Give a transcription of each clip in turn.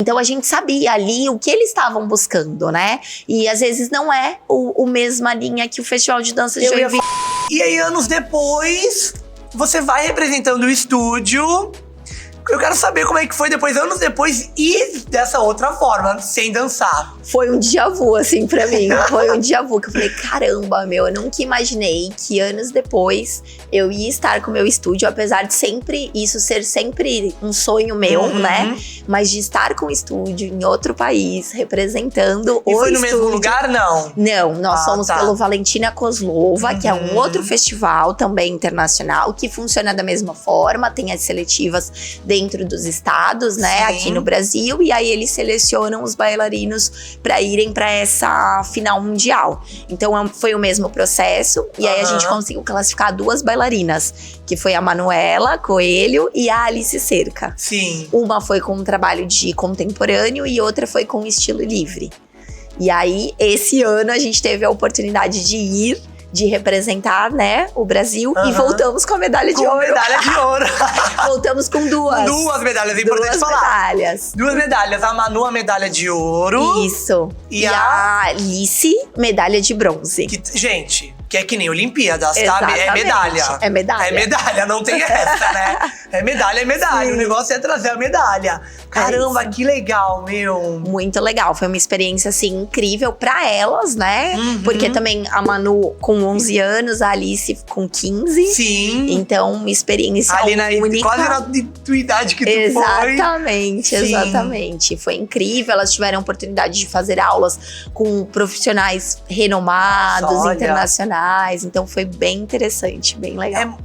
Então a gente sabia ali o que eles estavam buscando, né? E às vezes não é a mesma linha que o Festival de Dança de Joinville. E aí, anos depois, você vai representando o estúdio. Eu quero saber como é que foi depois, anos depois, e dessa outra forma, sem dançar. Foi um déjà vu, assim, pra mim. Foi um déjà vu, que eu falei, caramba, meu, eu nunca imaginei que anos depois eu ia estar com o meu estúdio, apesar de isso ser sempre um sonho meu, né? Mas de estar com o estúdio em outro país, representando o estúdio. E foi no mesmo lugar, não? Não, nós somos pelo Valentina Kozlova, que é um outro festival também internacional, que funciona da mesma forma, tem as seletivas dentro dos estados, né, aqui no Brasil, e aí eles selecionam os bailarinos para irem para essa final mundial. Então foi o mesmo processo, e aí a gente conseguiu classificar 2 bailarinas, que foi a Manuela Coelho e a Alice Cerca. Sim. Uma foi com um trabalho de contemporâneo e outra foi com estilo livre. E aí, esse ano, a gente teve a oportunidade de representar, né, o Brasil, e voltamos com a medalha de ouro. Medalha de ouro. Voltamos com 2. 2 medalhas, é importante falar. 2 medalhas. A Manu, a medalha de ouro. Isso. E a Alice, medalha de bronze. Gente, que é que nem Olimpíadas, sabe? É medalha. É medalha. É medalha, não tem essa, né? É medalha, é medalha. Sim. O negócio é trazer a medalha. Caramba, que legal, meu. Muito legal. Foi uma experiência, assim, incrível pra elas, né? Porque também a Manu com 11 anos, a Alice com 15. Sim. Então, uma experiência única. Quase na tua idade que tu foi. Exatamente. Foi incrível. Elas tiveram a oportunidade de fazer aulas com profissionais renomados, internacionais. Então, foi bem interessante, bem legal.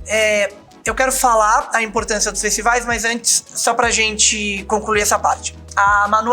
Eu quero falar a importância dos festivais, mas antes, só pra gente concluir essa parte. A Manu,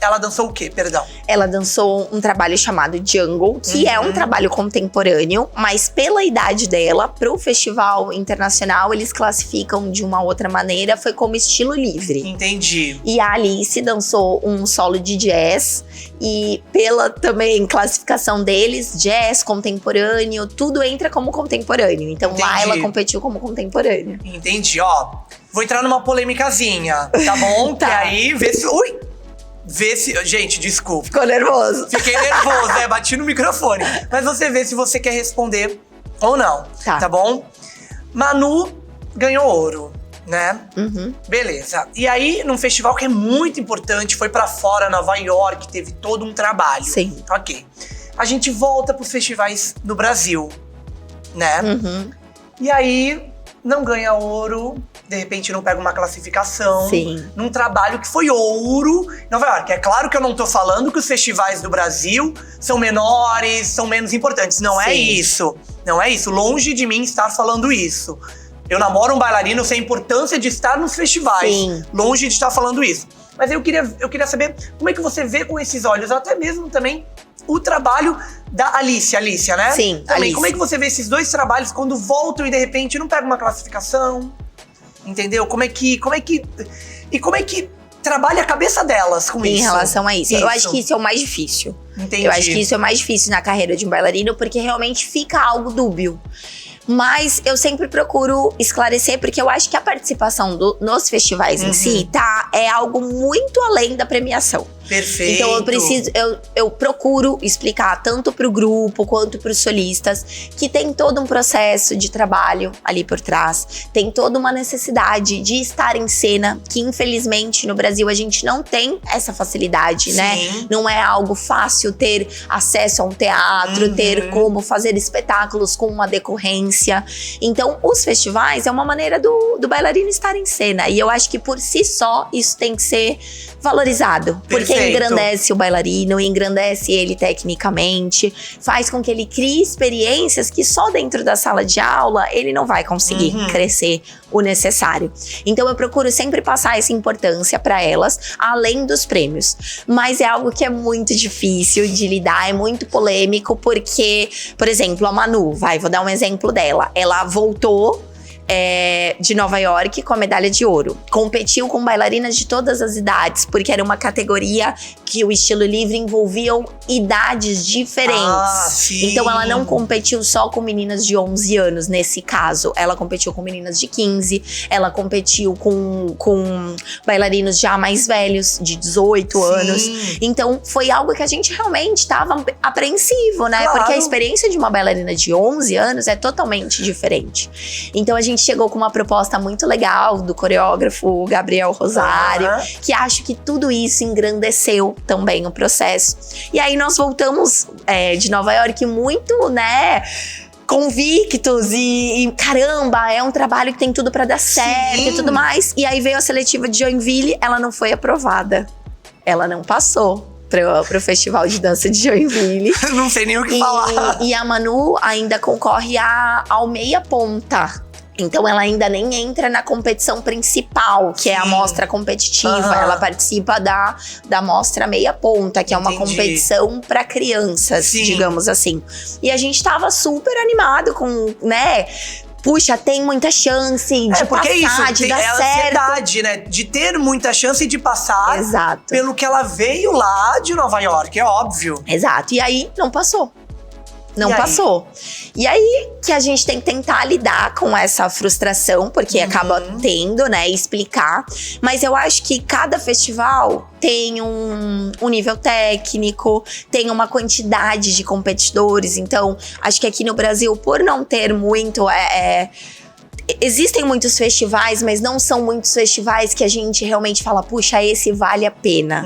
ela dançou o quê, perdão? Ela dançou um trabalho chamado Jungle, que é um trabalho contemporâneo, mas pela idade dela, pro festival internacional, eles classificam de uma outra maneira, foi como estilo livre. Entendi. E a Alice dançou um solo de jazz, e pela também classificação deles, jazz, contemporâneo, tudo entra como contemporâneo. Então lá ela competiu como contemporâneo. Entendi, ó. Vou entrar numa polêmicazinha, tá bom? Tá. Que aí, vê se... Gente, desculpa. Ficou nervoso. Fiquei nervoso, bati no microfone. Mas você vê se você quer responder ou não, tá bom? Manu ganhou ouro, né? Beleza. E aí, num festival que é muito importante, foi pra fora, Nova York, teve todo um trabalho. Sim. Ok. A gente volta pros festivais no Brasil, né? E aí, não ganha ouro, de repente não pega uma classificação. Sim. Num trabalho que foi ouro em Nova York. É claro que eu não tô falando que os festivais do Brasil são menores, são menos importantes. Não é isso. Não é isso. Longe de mim estar falando isso. Eu namoro um bailarino, eu sei a importância de estar nos festivais. Sim. Longe de estar falando isso. Mas eu queria saber como é que você vê com esses olhos, até mesmo também o trabalho da Alice, né? Sim, também, Alice. Como é que você vê esses 2 trabalhos quando voltam e de repente não pega uma classificação? Entendeu? Como é que trabalha a cabeça delas com isso? Em relação a isso. Eu acho que isso é o mais difícil. Entendi. Eu acho que isso é o mais difícil na carreira de um bailarino, porque realmente fica algo dúbio. Mas eu sempre procuro esclarecer, porque eu acho que a participação nos festivais em si é algo muito além da premiação. Perfeito. Então eu procuro explicar tanto pro grupo quanto pros solistas que tem todo um processo de trabalho ali por trás, tem toda uma necessidade de estar em cena, que infelizmente no Brasil a gente não tem essa facilidade, né? Não é algo fácil ter acesso a um teatro, ter como fazer espetáculos com uma decorrência. Então os festivais é uma maneira do bailarino estar em cena, e eu acho que por si só isso tem que ser valorizado, porque engrandece o bailarino, engrandece ele tecnicamente, faz com que ele crie experiências que só dentro da sala de aula ele não vai conseguir crescer o necessário. Então eu procuro sempre passar essa importância para elas, além dos prêmios. Mas é algo que é muito difícil de lidar, é muito polêmico, porque, por exemplo, a Manu, vou dar um exemplo dela. Ela voltou de Nova York com a medalha de ouro. Competiu com bailarinas de todas as idades, porque era uma categoria que o estilo livre envolviam idades diferentes. Então ela não competiu só com meninas de 11 anos, nesse caso. Ela competiu com meninas de 15, ela competiu com bailarinos já mais velhos, de 18 anos. Então foi algo que a gente realmente estava apreensivo, né? Claro. Porque a experiência de uma bailarina de 11 anos é totalmente diferente. Então a gente chegou com uma proposta muito legal do coreógrafo Gabriel Rosário, que acho que tudo isso engrandeceu também o processo. E aí nós voltamos de Nova York muito, né, convictos e caramba, é um trabalho que tem tudo pra dar certo e tudo mais. E aí veio a seletiva de Joinville, ela não foi aprovada. Ela não passou pro Festival de Dança de Joinville. Não sei nem o que falar. E a Manu ainda concorre ao meia ponta. Então ela ainda nem entra na competição principal, que é a mostra competitiva. Ela participa da mostra meia ponta, que é uma competição para crianças, digamos assim. E a gente tava super animado com, né? Puxa, tem muita chance de passar, de dar certo. É a ansiedade, né? De ter muita chance de passar. Exato. Pelo que ela veio lá de Nova York, é óbvio. Exato. E aí, não passou. Não passou. E aí que a gente tem que tentar lidar com essa frustração, porque acaba tendo, né, explicar. Mas eu acho que cada festival tem um nível técnico, tem uma quantidade de competidores. Então, acho que aqui no Brasil, por não ter muito… Existem muitos festivais, mas não são muitos festivais que a gente realmente fala, puxa, esse vale a pena.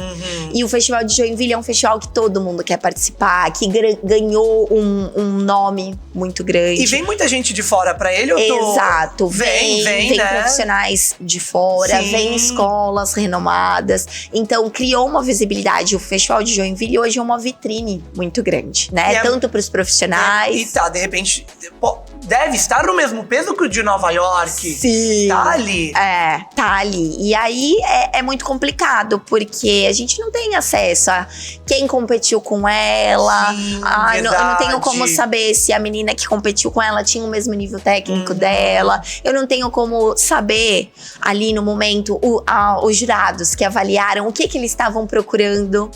E o Festival de Joinville é um festival que todo mundo quer participar, que ganhou um nome muito grande. E vem muita gente de fora pra ele? Exato. Vem né? profissionais de fora, vem escolas renomadas. Então, criou uma visibilidade. O Festival de Joinville hoje é uma vitrine muito grande, né? Tanto pros profissionais… E de repente… Deve estar no mesmo peso que o de Nova York. Sim. Tá ali. Tá ali. E aí é muito complicado, porque a gente não tem acesso a quem competiu com ela. Eu não tenho como saber se a menina que competiu com ela tinha o mesmo nível técnico dela. Eu não tenho como saber ali no momento os jurados que avaliaram o que eles estavam procurando,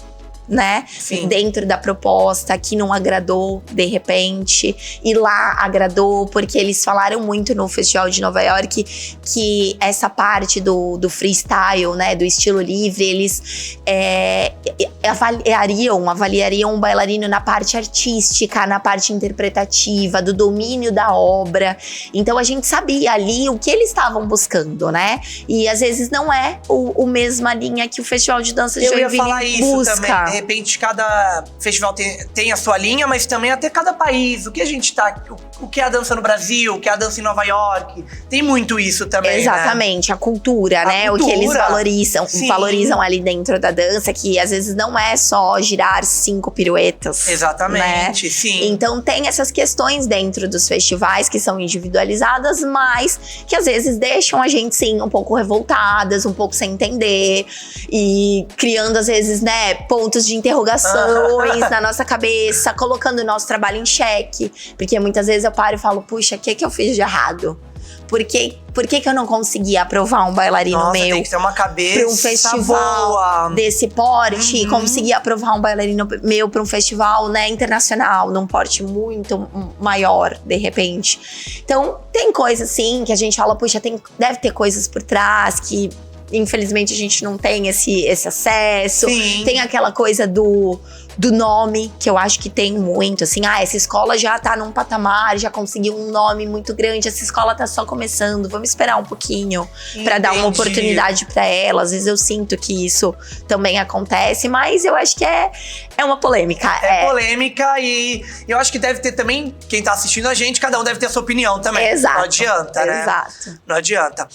né? Dentro da proposta, que não agradou de repente, e lá agradou, porque eles falaram muito no Festival de Nova York que essa parte do freestyle, né, do estilo livre, eles avaliariam um bailarino na parte artística, na parte interpretativa, do domínio da obra. Então a gente sabia ali o que eles estavam buscando, né? E às vezes não é a mesma linha que o Festival de Dança de Joinville busca. Também. De repente, cada festival tem a sua linha, mas também até cada país. O que a gente tá… O que é a dança no Brasil, o que é a dança em Nova York. Tem muito isso também, exatamente, né? A cultura, né? O que eles valorizam ali dentro da dança, que às vezes não é só girar 5 piruetas. Exatamente, né? sim. Então tem essas questões dentro dos festivais que são individualizadas, mas que às vezes deixam a gente, sim, um pouco revoltadas, um pouco sem entender. E criando, às vezes, né, pontos de interrogações na nossa cabeça, colocando o nosso trabalho em xeque. Porque muitas vezes eu paro e falo, puxa, o que eu fiz de errado? Por que eu não consegui aprovar um bailarino meu tem que ter uma cabeça pra um festival desse porte? Conseguir aprovar um bailarino meu pra um festival, né, internacional, num porte muito maior, de repente. Então, tem coisas, sim, que a gente fala, puxa, deve ter coisas por trás que… Infelizmente, a gente não tem esse acesso. Tem aquela coisa do nome, que eu acho que tem muito, assim, essa escola já tá num patamar, já conseguiu um nome muito grande, essa escola tá só começando, vamos esperar um pouquinho pra dar uma oportunidade pra ela. Às vezes eu sinto que isso também acontece, mas eu acho que é uma polêmica. É polêmica, e eu acho que deve ter também, quem tá assistindo a gente, cada um deve ter a sua opinião também. Exato. Não adianta, né? Exato. Não adianta.